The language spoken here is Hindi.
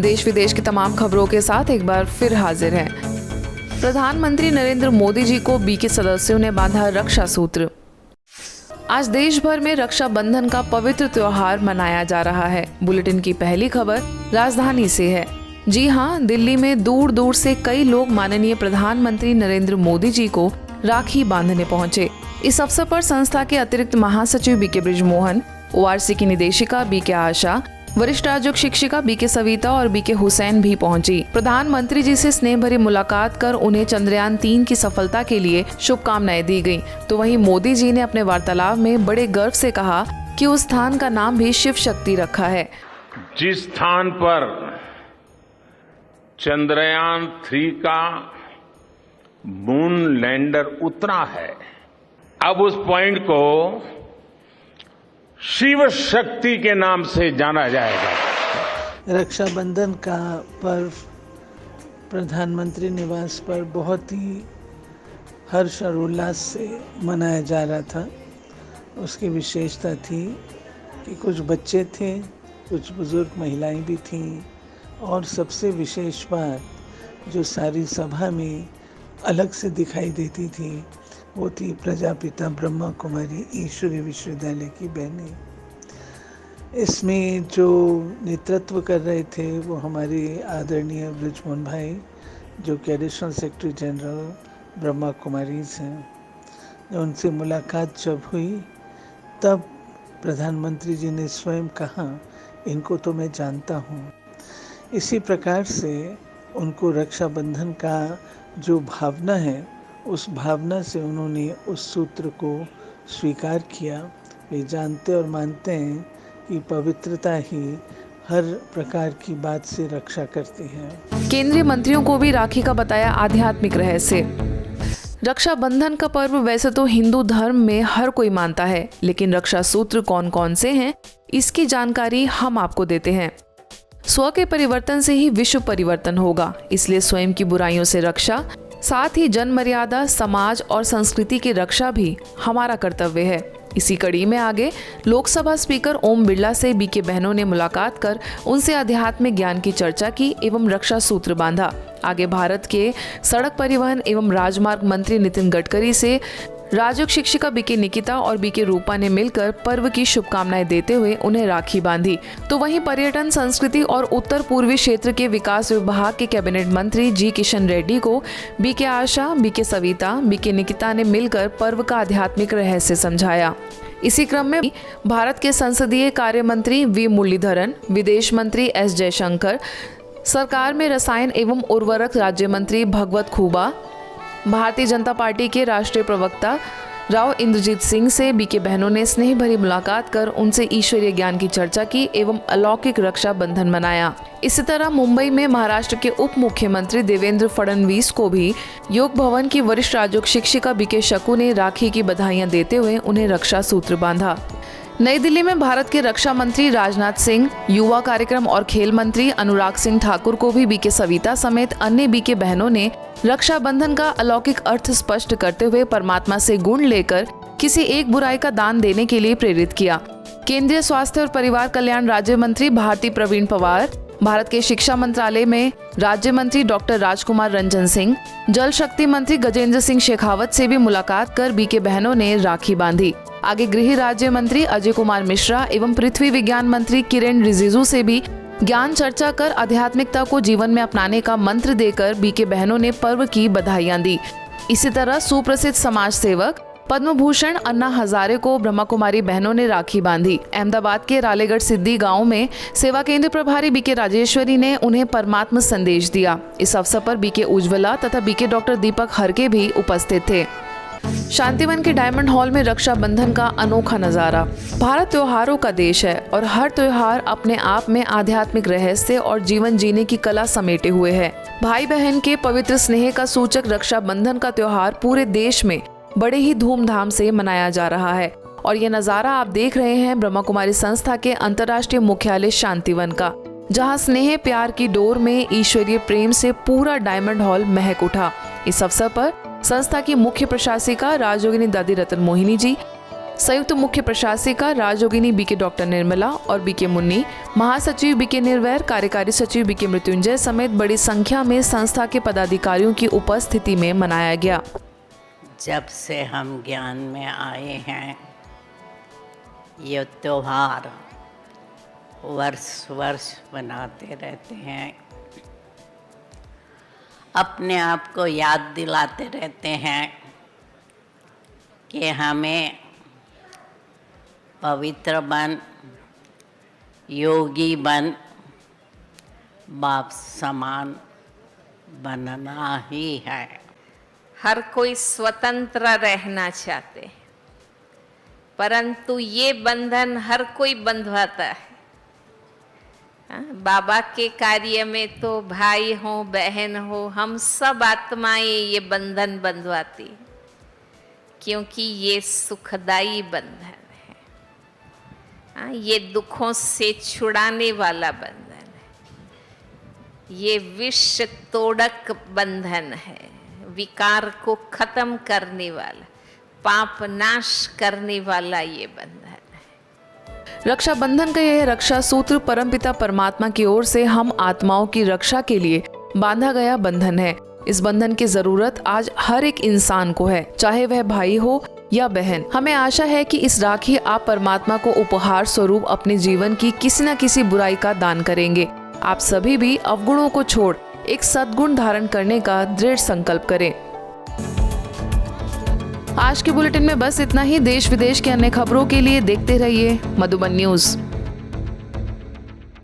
देश विदेश की तमाम खबरों के साथ एक बार फिर हाजिर हैं। प्रधानमंत्री नरेंद्र मोदी जी को बीके सदस्यों ने बांधा रक्षा सूत्र। आज देश भर में रक्षाबंधन का पवित्र त्योहार मनाया जा रहा है। बुलेटिन की पहली खबर राजधानी से है। जी हां, दिल्ली में दूर दूर से कई लोग माननीय प्रधानमंत्री नरेंद्र मोदी जी को राखी बांधने पहुंचे। इस अवसर पर संस्था के अतिरिक्त महासचिव बीके बृजमोहन, ओआरसी की निदेशिका बीके आशा, वरिष्ठ राजयोग शिक्षिका बीके सविता और बीके हुसैन भी पहुंची। प्रधानमंत्री जी से स्नेह भरी मुलाकात कर उन्हें चंद्रयान 3 की सफलता के लिए शुभकामनाएं दी गईं। तो वहीं मोदी जी ने अपने वार्तालाप में बड़े गर्व से कहा कि उस स्थान का नाम भी शिव शक्ति रखा है। जिस स्थान पर चंद्रयान 3 का मून लैंडर उतरा है, अब उस पॉइंट को शिव शक्ति के नाम से जाना जाएगा। रक्षाबंधन का पर्व प्रधानमंत्री निवास पर बहुत ही हर्ष और उल्लास से मनाया जा रहा था। उसकी विशेषता थी कि कुछ बच्चे थे, कुछ बुजुर्ग महिलाएं भी थीं और सबसे विशेष बात जो सारी सभा में अलग से दिखाई देती थी वो थी प्रजापिता ब्रह्मा कुमारी ईश्वरीय विश्वविद्यालय की बहनें। इसमें जो नेतृत्व कर रहे थे वो हमारे आदरणीय बृजमोहन भाई, जो कि additional secretary general Brahma Kumaris हैं। उनसे मुलाकात जब हुई तब प्रधानमंत्री जी ने स्वयं कहा, इनको तो मैं जानता हूँ। इसी प्रकार से उनको रक्षाबंधन का जो भावना है, उस भावना से उन्होंने उस सूत्र को स्वीकार किया। वे जानते और मानते हैं कि पवित्रता ही हर प्रकार की बात से रक्षा करती है। केंद्रीय मंत्रियों को भी राखी का बताया आध्यात्मिक रहस्य। रक्षाबंधन का पर्व वैसे तो हिंदू धर्म में हर कोई मानता है, लेकिन रक्षा सूत्र कौन कौन से हैं, इसकी जानकारी हम आपको देते हैं। स्व के परिवर्तन से ही विश्व परिवर्तन होगा, इसलिए स्वयं की बुराइयों से रक्षा, साथ ही जन मर्यादा, समाज और संस्कृति की रक्षा भी हमारा कर्तव्य है। इसी कड़ी में आगे लोकसभा स्पीकर ओम बिरला से बीके बहनों ने मुलाकात कर उनसे आध्यात्मिक ज्ञान की चर्चा की एवं रक्षा सूत्र बांधा। आगे भारत के सड़क परिवहन एवं राजमार्ग मंत्री नितिन गडकरी से राजयोग शिक्षिका बीके निकिता और बीके रूपा ने मिलकर पर्व की शुभकामनाएं देते हुए उन्हें राखी बांधी। तो वहीं पर्यटन, संस्कृति और उत्तर पूर्वी क्षेत्र के विकास विभाग के कैबिनेट मंत्री जी किशन रेड्डी को बीके आशा, बीके सविता, बीके निकिता ने मिलकर पर्व का आध्यात्मिक रहस्य समझाया। इसी क्रम में भारत के संसदीय कार्य मंत्री वी मुरलीधरन, विदेश मंत्री एस जयशंकर, सरकार में रसायन एवं उर्वरक राज्य मंत्री भगवत खूबा, भारतीय जनता पार्टी के राष्ट्रीय प्रवक्ता राव इंद्रजीत सिंह से बीके बहनों ने स्नेह भरी मुलाकात कर उनसे ईश्वरीय ज्ञान की चर्चा की एवं अलौकिक रक्षा बंधन मनाया। इसी तरह मुंबई में महाराष्ट्र के उप मुख्यमंत्री देवेंद्र फडणवीस को भी योग भवन की वरिष्ठ राजयोग शिक्षिका बीके शकू ने राखी की बधाइयां देते हुए उन्हें रक्षा सूत्र बांधा। नई दिल्ली में भारत के रक्षा मंत्री राजनाथ सिंह, युवा कार्यक्रम और खेल मंत्री अनुराग सिंह ठाकुर को भी बीके सविता समेत अन्य बीके बहनों ने रक्षाबंधन का अलौकिक अर्थ स्पष्ट करते हुए परमात्मा से गुण लेकर किसी एक बुराई का दान देने के लिए प्रेरित किया। केंद्रीय स्वास्थ्य और परिवार कल्याण राज्य मंत्री भारती प्रवीण पवार, भारत के शिक्षा मंत्रालय में राज्य मंत्री डॉक्टर राजकुमार रंजन सिंह, जल शक्ति मंत्री गजेंद्र सिंह शेखावत से भी मुलाकात कर बीके बहनों ने राखी बांधी। आगे गृह राज्य मंत्री अजय कुमार मिश्रा एवं पृथ्वी विज्ञान मंत्री किरेन रिजिजू से भी ज्ञान चर्चा कर आध्यात्मिकता को जीवन में अपनाने का मंत्र देकर बीके बहनों ने पर्व की बधाइयां दी। इसी तरह सुप्रसिद्ध समाज सेवक पद्म भूषण अन्ना हजारे को ब्रह्मा कुमारी बहनों ने राखी बांधी। अहमदाबाद के रालेगढ़ सिद्धि गांव में सेवा केंद्र प्रभारी बीके राजेश्वरी ने उन्हें परमात्मा संदेश दिया। इस अवसर पर बीके उज्ज्वला तथा बीके डॉक्टर दीपक हरके भी उपस्थित थे। शांतिवन के डायमंड हॉल में रक्षाबंधन का अनोखा नजारा। भारत त्योहारों का देश है और हर त्योहार अपने आप में आध्यात्मिक रहस्य और जीवन जीने की कला समेटे हुए है। भाई बहन के पवित्र स्नेह का सूचक रक्षाबंधन का त्योहार पूरे देश में बड़े ही धूमधाम से मनाया जा रहा है और ये नजारा आप देख रहे हैं ब्रह्मा कुमारी संस्था के अंतर्राष्ट्रीय मुख्यालय शांतिवन का, जहां स्नेह प्यार की डोर में ईश्वरीय प्रेम से पूरा डायमंड हॉल महक उठा। इस अवसर पर संस्था की मुख्य प्रशासिका राजयोगिनी दादी रतन मोहिनी जी, संयुक्त मुख्य प्रशासिका राजयोगिनी बीके डॉक्टर निर्मला और बीके मुन्नी, महासचिव बीके निर्वैर, कार्यकारी सचिव बीके मृत्युंजय समेत बड़ी संख्या में संस्था के पदाधिकारियों की उपस्थिति में मनाया गया। जब से हम ज्ञान में आए हैं, ये त्योहार वर्ष वर्ष मनाते रहते हैं, अपने आप को याद दिलाते रहते हैं कि हमें पवित्र बन, योगी बन, बाप समान बनना ही है। हर कोई स्वतंत्र रहना चाहते हैं, परंतु ये बंधन हर कोई बंधवाता है। बाबा के कार्य में तो भाई हो, बहन हो, हम सब आत्माएं ये बंधन बंधवाती, क्योंकि ये सुखदायी बंधन है। ये दुखों से छुड़ाने वाला बंधन है। ये विष तोड़क बंधन है, विकार को खत्म करने वाला, पाप नाश करने वाला ये बंधन है। रक्षाबंधन का यह रक्षा सूत्र परमपिता परमात्मा की ओर से हम आत्माओं की रक्षा के लिए बांधा गया बंधन है। इस बंधन की जरूरत आज हर एक इंसान को है, चाहे वह भाई हो या बहन। हमें आशा है कि इस राखी आप परमात्मा को उपहार स्वरूप अपने जीवन की किसी न किसी बुराई का दान करेंगे। आप सभी भी अवगुणों को छोड़ एक सद्गुण धारण करने का दृढ़ संकल्प करें। आज के बुलेटिन में बस इतना ही। देश विदेश की अन्य खबरों के लिए देखते रहिए मधुबन न्यूज।